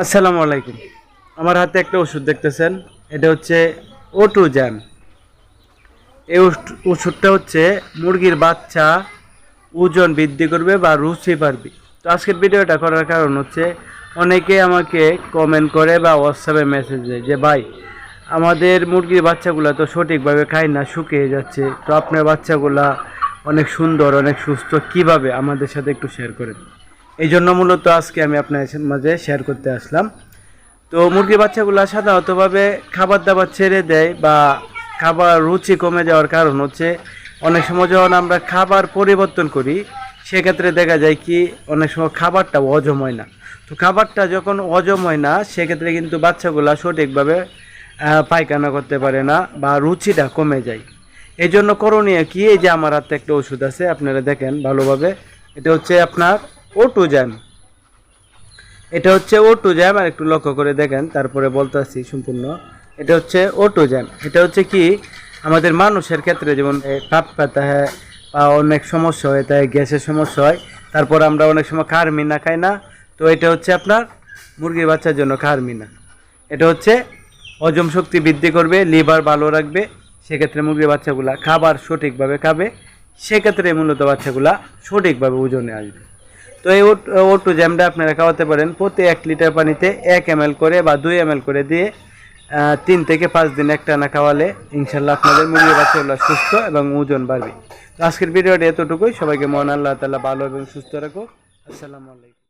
আসসালামু আলাইকুম। আমার হাতে একটা ওষুধ দেখতেছেন, এটা হচ্ছে O2 জ্যাম। এই ওষুধটা হচ্ছে মুরগির বাচ্চা ওজন বৃদ্ধি করবে বা রুচি বাড়বে। তো আজকের ভিডিওটা করার কারণ হচ্ছে অনেকে আমাকে কমেন্ট করে বা হোয়াটসঅ্যাপে মেসেজ দেয় যে ভাই, আমাদের মুরগির বাচ্চাগুলো তো সঠিকভাবে খায় না, শুকিয়ে যাচ্ছে। তো আপনার বাচ্চাগুলা অনেক সুন্দর, অনেক সুস্থ, কিভাবে আমাদের সাথে একটু শেয়ার করেন। এই জন্য মূলত আজকে আমি আপনার মাঝে শেয়ার করতে আসলাম। তো মুরগির বাচ্চাগুলো সাধারণতভাবে খাবার দাবার ছেড়ে দেয় বা খাবার রুচি কমে যাওয়ার কারণ হচ্ছে অনেক সময় যখন আমরা খাবার পরিবর্তন করি সেক্ষেত্রে দেখা যায় কি অনেক সময় খাবারটা হজম হয় না। তো খাবারটা যখন হজম হয় না সেক্ষেত্রে কিন্তু বাচ্চাগুলো সঠিকভাবে পায়খানা করতে পারে না বা রুচিটা কমে যায়। এই জন্য করণীয় কি, এই যে আমার হাতে একটা ওষুধ আছে, আপনারা দেখেন ভালোভাবে। এটা হচ্ছে আপনার O2 জ্যাম। এটা হচ্ছে O2 জ্যাম, আর একটু লক্ষ্য করে দেখেন, তারপরে বলতেছি সম্পূর্ণ। এটা হচ্ছে O2 জ্যাম। এটা হচ্ছে কি আমাদের মানুষের ক্ষেত্রে যেমন কাপ পাতা হয় বা অনেক সমস্যা হয়, তাই গ্যাসের সমস্যা হয়, তারপর আমরা অনেক সময় খারমিনা খাই না। তো এটা হচ্ছে আপনার মুরগির বাচ্চার জন্য খারমিনা। এটা হচ্ছে হজম শক্তি বৃদ্ধি করবে, লিভার ভালো রাখবে। সেক্ষেত্রে মুরগির বাচ্চাগুলা খাবার সঠিকভাবে খাবে, সেক্ষেত্রে মূলত বাচ্চাগুলা সঠিকভাবে ওজনে আসবে। তো এই O2 জ্যামটা আপনারা খাওয়াতে পারেন প্রতি 1 লিটার পানিতে 1 ml করে বা 2 ml করে দিয়ে 3 থেকে 5 দিন একটানা খাওয়ালে ইনশাল্লাহ আপনাদের মুরগির বাচ্চাগুলো সুস্থ এবং ওজন বাড়বে। তো আজকের ভিডিওটা এতটুকুই। সবাইকে মহান আল্লাহ তাআলা ভালো এবং সুস্থ রাখো। আসসালামু আলাইকুম।